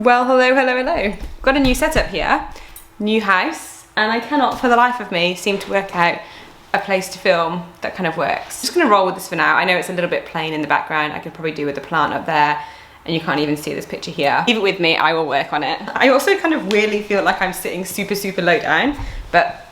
Well, hello. Got a new setup here, new house, and I cannot for the life of me seem to work out a place to film that kind of works. I'm just gonna roll with this for now. I know it's a little bit plain in the background. I could probably do with the plant up there, and you can't even see this picture here. Leave it with me, I will work on it. I also kind of weirdly feel like I'm sitting super low down, but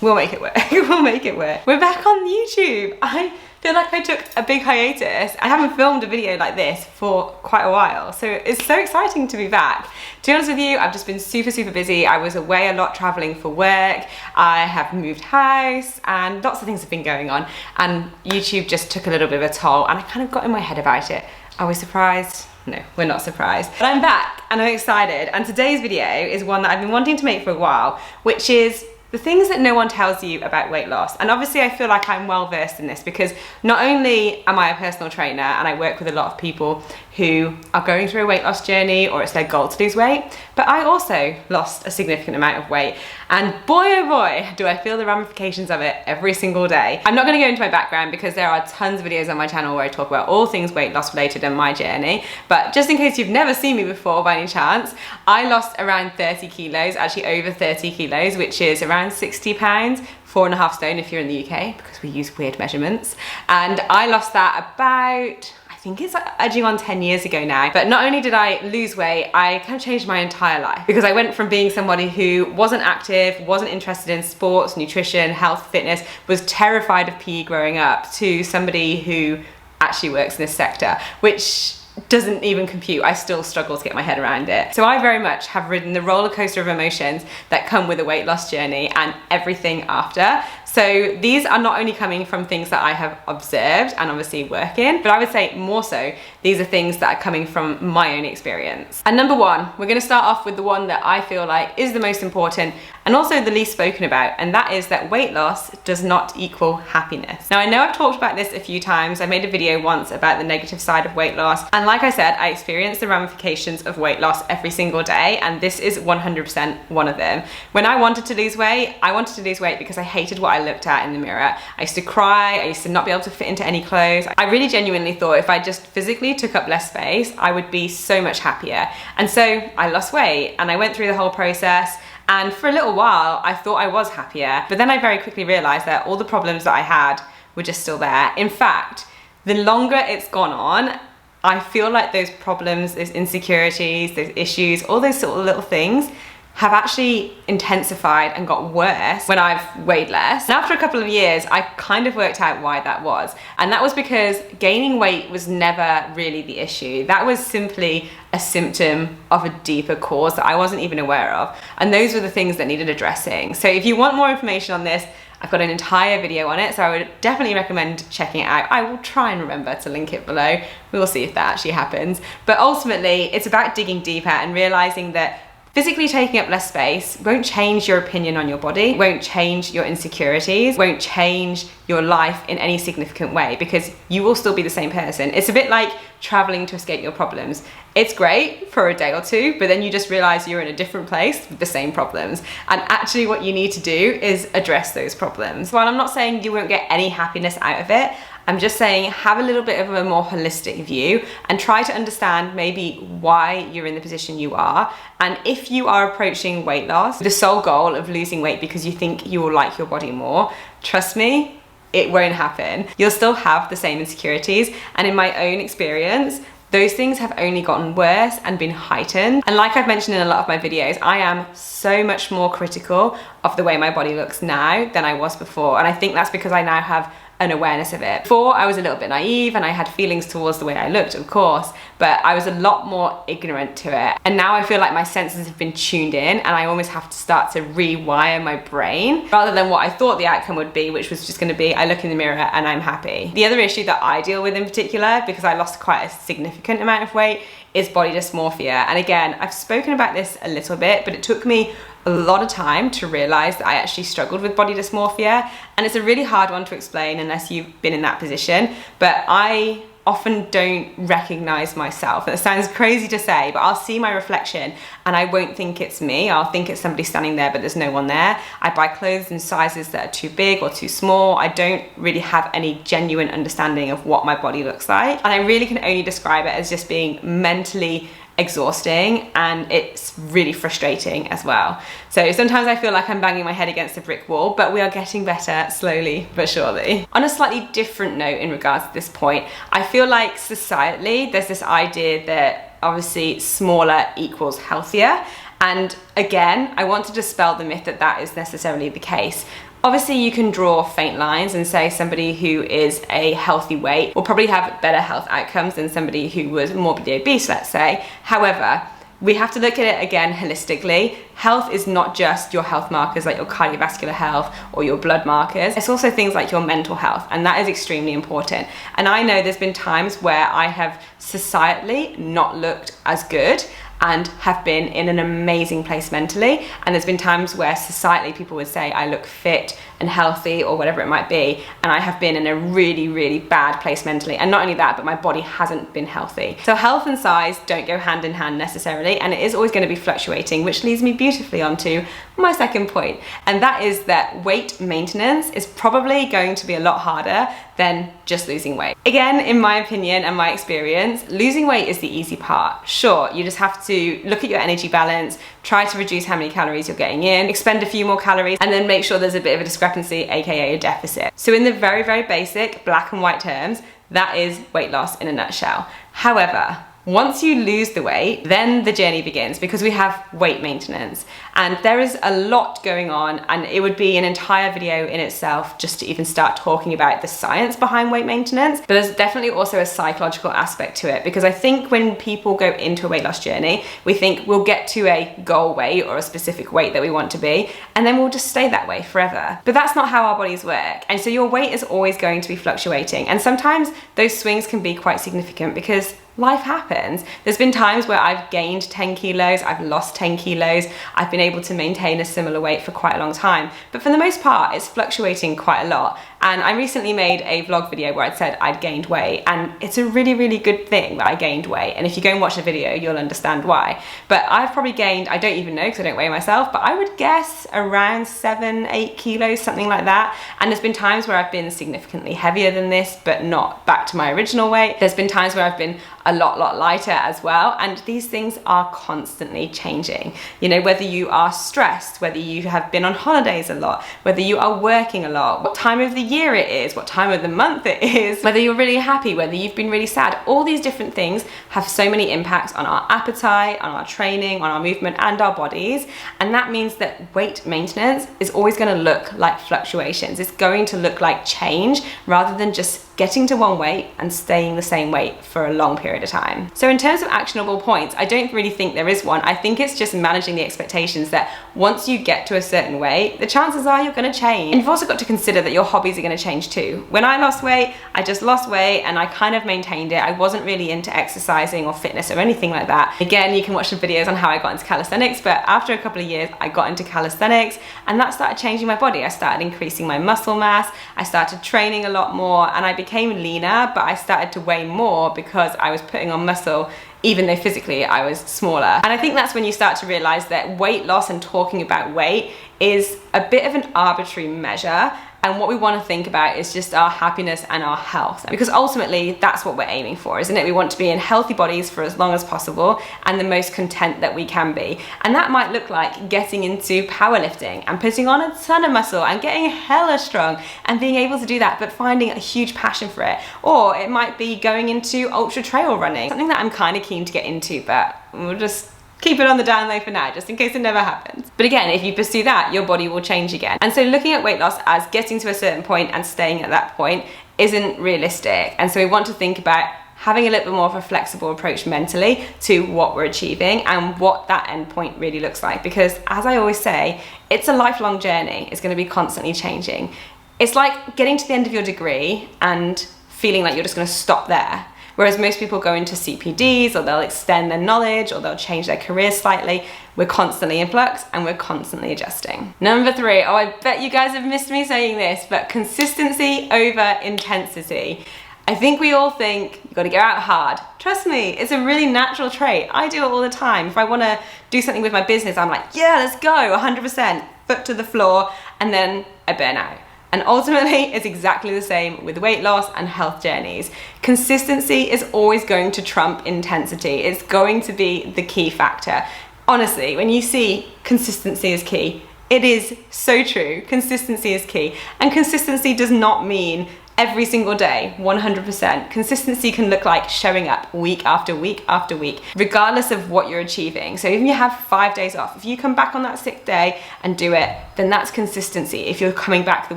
we'll make it work. We'll make it work. We're back on YouTube. I feel like I took a big hiatus. I haven't filmed a video like this for quite a while, so it's so exciting to be back. To be honest with you, I've just been super busy. I was away a lot traveling for work. I have moved house and lots of things have been going on, and YouTube just took a little bit of a toll, and I kind of got in my head about it. Are we surprised? No, we're not surprised. But I'm back and I'm excited, and today's video is one that I've been wanting to make for a while, which is the things that no one tells you about weight loss. And obviously I feel like I'm well versed in this because not only am I a personal trainer and I work with a lot of people who are going through a weight loss journey or it's their goal to lose weight, but I also lost a significant amount of weight. And boy oh boy, do I feel the ramifications of it every single day. I'm not gonna go into my background because there are tons of videos on my channel where I talk about all things weight loss related and my journey. But just in case you've never seen me before by any chance, I lost around 30 kilos, actually over 30 kilos, which is around 60 pounds, 4.5 stone if you're in the UK, because we use weird measurements. And I lost that about, I think it's edging on 10 years ago now. But not only did I lose weight, I kind of changed my entire life, because I went from being somebody who wasn't active, wasn't interested in sports, nutrition, health, fitness, was terrified of PE growing up, to somebody who actually works in this sector, which doesn't even compute. I still struggle to get my head around it. So I very much have ridden the roller coaster of emotions that come with a weight loss journey and everything after. So these are not only coming from things that I have observed and obviously work in, but I would say more so, these are things that are coming from my own experience. And number one, we're gonna start off with the one that I feel like is the most important and also the least spoken about, and that is that weight loss does not equal happiness. Now I know I've talked about this a few times. I made a video once about the negative side of weight loss, and like I said, I experience the ramifications of weight loss every single day, and this is 100% one of them. When I wanted to lose weight, I wanted to lose weight because I hated what I looked at in the mirror. I used to cry, I used to not be able to fit into any clothes. I really genuinely thought if I just physically took up less space, I would be so much happier. And so I lost weight and I went through the whole process, and for a little while I thought I was happier, but then I very quickly realized that all the problems that I had were just still there. In fact, the longer it's gone on, I feel like those problems, those insecurities, those issues, all those sort of little things have actually intensified and got worse when I've weighed less. And after a couple of years, I kind of worked out why that was. And that was because gaining weight was never really the issue. That was simply a symptom of a deeper cause that I wasn't even aware of. And those were the things that needed addressing. So if you want more information on this, I've got an entire video on it, so I would definitely recommend checking it out. I will try and remember to link it below. We will see if that actually happens. But ultimately, it's about digging deeper and realizing that physically taking up less space won't change your opinion on your body, won't change your insecurities, won't change your life in any significant way, because you will still be the same person. It's a bit like traveling to escape your problems. It's great for a day or two, but then you just realize you're in a different place with the same problems. And actually what you need to do is address those problems. While I'm not saying you won't get any happiness out of it, I'm just saying have a little bit of a more holistic view and try to understand maybe why you're in the position you are. And if you are approaching weight loss with the sole goal of losing weight because you think you will like your body more, trust me, it won't happen. You'll still have the same insecurities, and in my own experience, those things have only gotten worse and been heightened. And like I've mentioned in a lot of my videos, I am so much more critical of the way my body looks now than I was before. And I think that's because I now have an awareness of it. Before, I was a little bit naive and I had feelings towards the way I looked, of course, but I was a lot more ignorant to it. And now I feel like my senses have been tuned in, and I almost have to start to rewire my brain rather than what I thought the outcome would be, which was just gonna be, I look in the mirror and I'm happy. The other issue that I deal with in particular, because I lost quite a significant amount of weight, is body dysmorphia. And again, I've spoken about this a little bit, but it took me a lot of time to realize that I actually struggled with body dysmorphia, and it's a really hard one to explain unless you've been in that position. But I often don't recognize myself. And it sounds crazy to say, but I'll see my reflection and I won't think it's me. I'll think it's somebody standing there, but there's no one there. I buy clothes in sizes that are too big or too small. I don't really have any genuine understanding of what my body looks like. And I really can only describe it as just being mentally exhausting and it's really frustrating as well. So sometimes I feel like I'm banging my head against a brick wall, but we are getting better slowly but surely. On a slightly different note in regards to this point, I feel like societally there's this idea that obviously smaller equals healthier. And again, I want to dispel the myth that that is necessarily the case. Obviously, you can draw faint lines and say somebody who is a healthy weight will probably have better health outcomes than somebody who was morbidly obese, let's say. However, we have to look at it again holistically. Health is not just your health markers like your cardiovascular health or your blood markers. It's also things like your mental health, and that is extremely important. And I know there's been times where I have societally not looked as good and have been in an amazing place mentally. And there's been times where societally people would say I look fit and healthy or whatever it might be, and I have been in a really, really bad place mentally. And not only that, but my body hasn't been healthy. So health and size don't go hand in hand necessarily, and it is always going to be fluctuating, which leads me beautifully onto my second point. And that is that weight maintenance is probably going to be a lot harder than just losing weight. Again, in my opinion and my experience, losing weight is the easy part. Sure, you just have to look at your energy balance, try to reduce how many calories you're getting in, expend a few more calories, and then make sure there's a bit of a discrepancy, aka a deficit. So in the very, very basic black and white terms, that is weight loss in a nutshell. However, once you lose the weight, then the journey begins, because we have weight maintenance. And there is a lot going on, and it would be an entire video in itself just to even start talking about the science behind weight maintenance. But there's definitely also a psychological aspect to it, because I think when people go into a weight loss journey, we think we'll get to a goal weight or a specific weight that we want to be, and then we'll just stay that way forever. But that's not how our bodies work. And so your weight is always going to be fluctuating. And sometimes those swings can be quite significant because life happens. There's been times where I've gained 10 kilos, I've lost 10 kilos, I've been able to maintain a similar weight for quite a long time. But for the most part, it's fluctuating quite a lot. And I recently made a vlog video where I'd said I'd gained weight, and it's a really, really good thing that I gained weight. And if you go and watch the video, you'll understand why. But I've probably gained, I don't even know because I don't weigh myself, but I would guess around 7, 8 kilos, something like that. And there's been times where I've been significantly heavier than this, but not back to my original weight. There's been times where I've been a lot lighter as well. And these things are constantly changing. You know, whether you are stressed, whether you have been on holidays a lot, whether you are working a lot, what time of the year it is, what time of the month it is, whether you're really happy, whether you've been really sad, all these different things have so many impacts on our appetite, on our training, on our movement and our bodies. And that means that weight maintenance is always going to look like fluctuations. It's going to look like change rather than just getting to one weight and staying the same weight for a long period of time. So in terms of actionable points, I don't really think there is one. I think it's just managing the expectations that once you get to a certain weight, the chances are you're going to change. And you've also got to consider that your hobbies are going to change too. When I lost weight, I just lost weight and I kind of maintained it. I wasn't really into exercising or fitness or anything like that. Again, you can watch the videos on how I got into calisthenics, but after a couple of years, I got into calisthenics and that started changing my body. I started increasing my muscle mass, I started training a lot more, and I became leaner, but I started to weigh more because I was putting on muscle even though physically I was smaller. And I think that's when you start to realize that weight loss and talking about weight is a bit of an arbitrary measure. And what we want to think about is just our happiness and our health, because ultimately that's what we're aiming for, isn't it? We want to be in healthy bodies for as long as possible and the most content that we can be. And that might look like getting into powerlifting and putting on a ton of muscle and getting hella strong and being able to do that, but finding a huge passion for it. Or it might be going into ultra trail running, something that I'm kind of keen to get into, but we'll just keep it on the down low for now, just in case it never happens. But again, if you pursue that, your body will change again. And so looking at weight loss as getting to a certain point and staying at that point isn't realistic. And so we want to think about having a little bit more of a flexible approach mentally to what we're achieving and what that end point really looks like. Because as I always say, it's a lifelong journey. It's going to be constantly changing. It's like getting to the end of your degree and feeling like you're just going to stop there. Whereas most people go into CPDs, or they'll extend their knowledge, or they'll change their career slightly. We're constantly in flux and we're constantly adjusting. Number 3, oh, I bet you guys have missed me saying this, but consistency over intensity. I think we all think you've got to go out hard. Trust me, it's a really natural trait. I do it all the time. If I want to do something with my business, I'm like, yeah, let's go, 100%, foot to the floor, and then I burn out. And ultimately, it's exactly the same with weight loss and health journeys. Consistency is always going to trump intensity. It's going to be the key factor. Honestly, when you see consistency is key, it is so true. Consistency is key. And consistency does not mean every single day, 100%. Consistency can look like showing up week after week after week, regardless of what you're achieving. So even if you have 5 days off, if you come back on that 6th day and do it, then that's consistency. If you're coming back the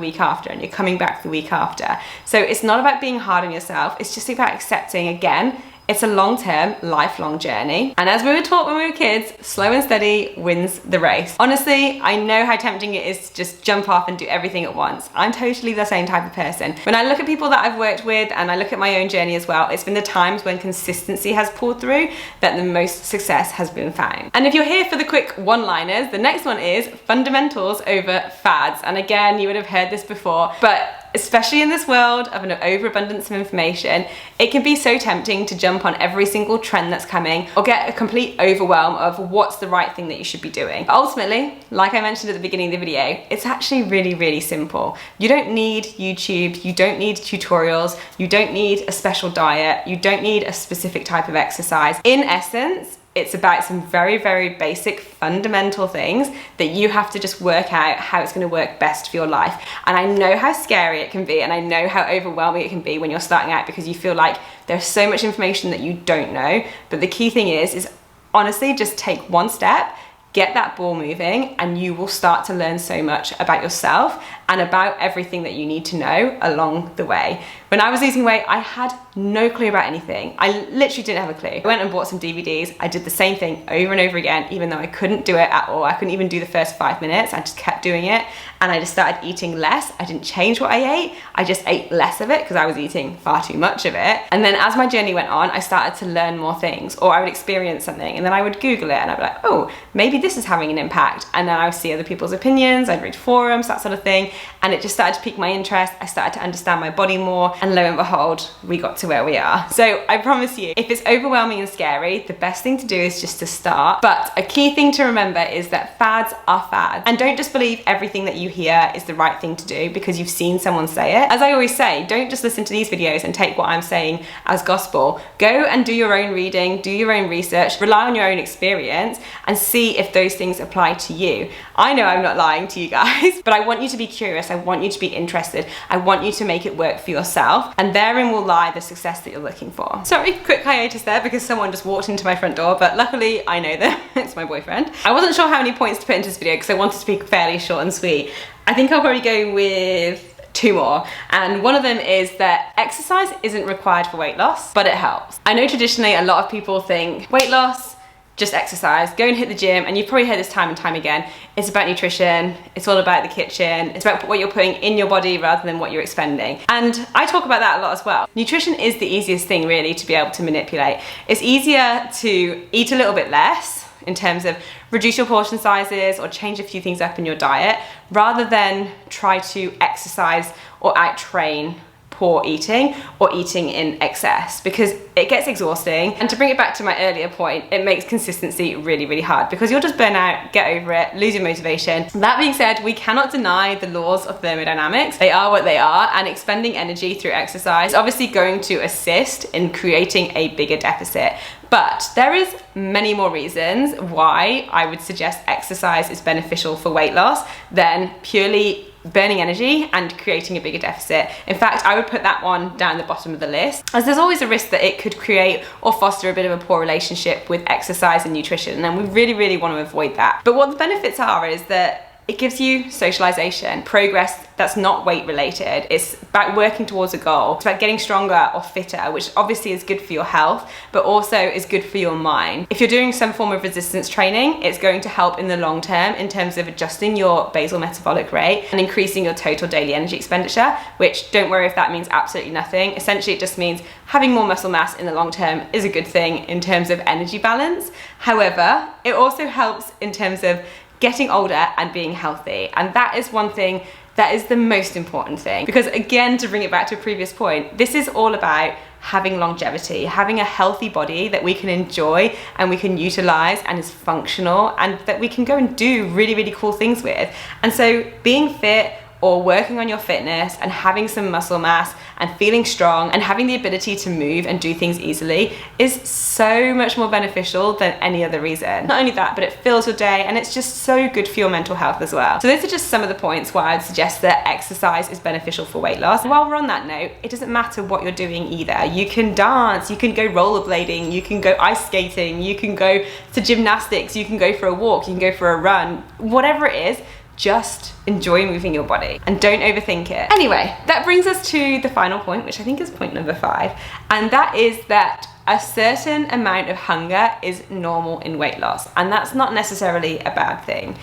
week after and you're coming back the week after. So it's not about being hard on yourself. It's just about accepting, again, it's a long-term, lifelong journey. And as we were taught when we were kids, slow and steady wins the race. Honestly, I know how tempting it is to just jump off and do everything at once. I'm totally the same type of person. When I look at people that I've worked with and I look at my own journey as well, it's been the times when consistency has pulled through that the most success has been found. And if you're here for the quick one-liners, the next one is fundamentals over fads. And again, you would have heard this before, but especially in this world of an overabundance of information, it can be so tempting to jump on every single trend that's coming or get a complete overwhelm of what's the right thing that you should be doing. But ultimately, like I mentioned at the beginning of the video, it's actually really, really simple. You don't need YouTube, you don't need tutorials, you don't need a special diet, you don't need a specific type of exercise. In essence, it's about some very, very basic fundamental things that you have to just work out how it's going to work best for your life. And I know how scary it can be, and I know how overwhelming it can be when you're starting out because you feel like there's so much information that you don't know. But the key thing is honestly just take one step, get that ball moving, and you will start to learn so much about yourself and about everything that you need to know along the way. When I was losing weight, I had no clue about anything. I literally didn't have a clue. I went and bought some DVDs. I did the same thing over and over again, even though I couldn't do it at all. I couldn't even do the first 5 minutes. I just kept doing it. And I just started eating less. I didn't change what I ate. I just ate less of it because I was eating far too much of it. And then as my journey went on, I started to learn more things, or I would experience something and then I would Google it and I'd be like, oh, maybe this is having an impact. And then I would see other people's opinions. I'd read forums, that sort of thing. And it just started to pique my interest. I started to understand my body more. And lo and behold, we got to where we are. So I promise you, if it's overwhelming and scary, the best thing to do is just to start. But a key thing to remember is that fads are fads. And don't just believe everything that you hear is the right thing to do because you've seen someone say it. As I always say, don't just listen to these videos and take what I'm saying as gospel. Go and do your own reading, do your own research, rely on your own experience and see if those things apply to you. I know I'm not lying to you guys, but I want you to be curious. I want you to be interested. I want you to make it work for yourself. And therein will lie the success that you're looking for. Sorry, quick hiatus there because someone just walked into my front door, but luckily I know them. It's my boyfriend. I wasn't sure how many points to put into this video because I wanted to be fairly short and sweet. I think I'll probably go with 2 more. And one of them is that exercise isn't required for weight loss, but it helps. I know traditionally a lot of people think weight loss, just exercise, go and hit the gym, and you've probably heard this time and time again. It's about nutrition, it's all about the kitchen, it's about what you're putting in your body rather than what you're expending. And I talk about that a lot as well. Nutrition is the easiest thing really to be able to manipulate. It's easier to eat a little bit less in terms of reduce your portion sizes or change a few things up in your diet rather than try to exercise or out-train poor eating or eating in excess because it gets exhausting. And to bring it back to my earlier point, it makes consistency really, really hard because you'll just burn out, get over it, lose your motivation. That being said, we cannot deny the laws of thermodynamics. They are what they are, and expending energy through exercise is obviously going to assist in creating a bigger deficit. But there is many more reasons why I would suggest exercise is beneficial for weight loss than purely burning energy and creating a bigger deficit. In fact, I would put that one down the bottom of the list, as there's always a risk that it could create or foster a bit of a poor relationship with exercise and nutrition, and we really, really want to avoid that. But what the benefits are is that it gives you socialization, progress that's not weight related. It's about working towards a goal. It's about getting stronger or fitter, which obviously is good for your health, but also is good for your mind. If you're doing some form of resistance training, it's going to help in the long term in terms of adjusting your basal metabolic rate and increasing your total daily energy expenditure, which don't worry if that means absolutely nothing. Essentially, it just means having more muscle mass in the long term is a good thing in terms of energy balance. However, it also helps in terms of getting older and being healthy. And that is one thing that is the most important thing. Because again, to bring it back to a previous point, this is all about having longevity, having a healthy body that we can enjoy and we can utilize and is functional and that we can go and do really, really cool things with. And so being fit or working on your fitness and having some muscle mass and feeling strong and having the ability to move and do things easily is so much more beneficial than any other reason. Not only that, but it fills your day and it's just so good for your mental health as well. So those are just some of the points why I'd suggest that exercise is beneficial for weight loss. While we're on that note, it doesn't matter what you're doing either. You can dance, you can go rollerblading, you can go ice skating, you can go to gymnastics, you can go for a walk, you can go for a run, whatever it is, just enjoy moving your body and don't overthink it. Anyway, that brings us to the final point, which I think is point number 5, and that is that a certain amount of hunger is normal in weight loss, and that's not necessarily a bad thing.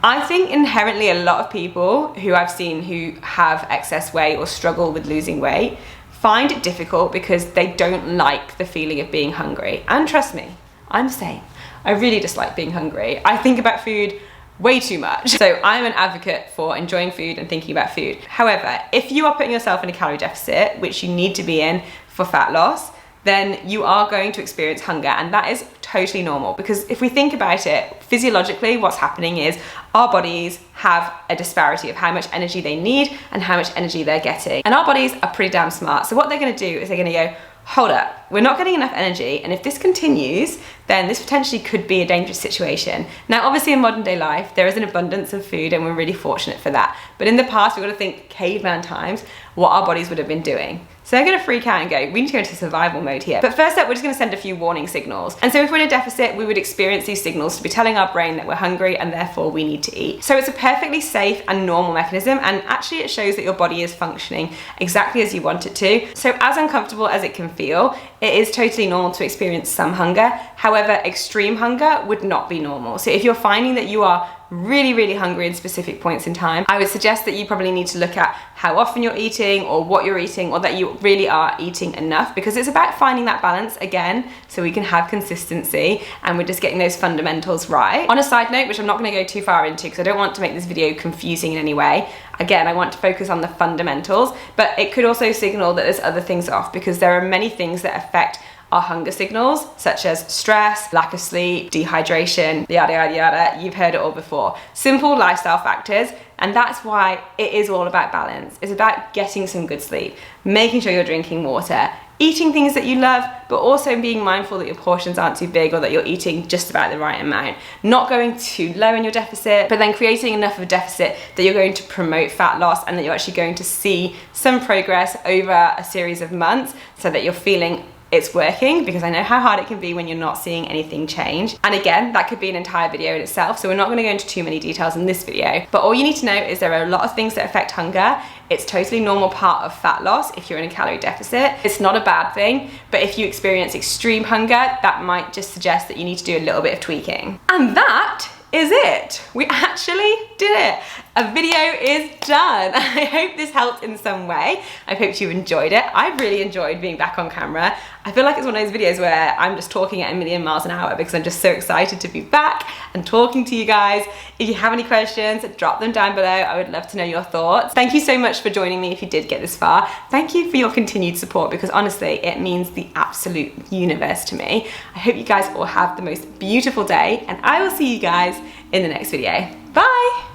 I think inherently a lot of people who I've seen who have excess weight or struggle with losing weight find it difficult because they don't like the feeling of being hungry. And trust me, I'm the same. I really dislike being hungry. I think about food way too much. So I'm an advocate for enjoying food and thinking about food. However, if you are putting yourself in a calorie deficit, which you need to be in for fat loss, then you are going to experience hunger, and that is totally normal, because if we think about it, physiologically what's happening is our bodies have a disparity of how much energy they need and how much energy they're getting. And our bodies are pretty damn smart. So what they're gonna do is they're gonna go, hold up, we're not getting enough energy, and if this continues, then this potentially could be a dangerous situation. Now, obviously in modern day life, there is an abundance of food and we're really fortunate for that. But in the past, we've got to think caveman times, what our bodies would have been doing. So they're gonna freak out and go, we need to go into survival mode here. But first up, we're just gonna send a few warning signals. And so if we're in a deficit, we would experience these signals to be telling our brain that we're hungry and therefore we need to eat. So it's a perfectly safe and normal mechanism, and actually it shows that your body is functioning exactly as you want it to. So as uncomfortable as it can feel, it is totally normal to experience some hunger. However, extreme hunger would not be normal. So if you're finding that you are really hungry in specific points in time, I would suggest that you probably need to look at how often you're eating or what you're eating, or that you really are eating enough, because it's about finding that balance again so we can have consistency and we're just getting those fundamentals right. On a side note, which I'm not going to go too far into because I don't want to make this video confusing in any way, again, I want to focus on the fundamentals, but it could also signal that there's other things off, because there are many things that affect our hunger signals, such as stress, lack of sleep, dehydration, yada yada yada. You've heard it all before. Simple lifestyle factors, and that's why it is all about balance. It's about getting some good sleep, making sure you're drinking water, eating things that you love, but also being mindful that your portions aren't too big or that you're eating just about the right amount. Not going too low in your deficit, but then creating enough of a deficit that you're going to promote fat loss and that you're actually going to see some progress over a series of months so that you're feeling it's working, because I know how hard it can be when you're not seeing anything change. And again, that could be an entire video in itself, so we're not going to go into too many details in this video, but all you need to know is there are a lot of things that affect hunger. It's totally normal part of fat loss if you're in a calorie deficit. It's not a bad thing, but if you experience extreme hunger, that might just suggest that you need to do a little bit of tweaking. And that is it. We actually did it. A video is done. I hope this helped in some way. I hope you enjoyed it. I really enjoyed being back on camera. I feel like it's one of those videos where I'm just talking at a million miles an hour because I'm just so excited to be back and talking to you guys. If you have any questions, drop them down below. I would love to know your thoughts. Thank you so much for joining me if you did get this far. Thank you for your continued support, because honestly, it means the absolute universe to me. I hope you guys all have the most beautiful day, and I will see you guys in the next video. Bye!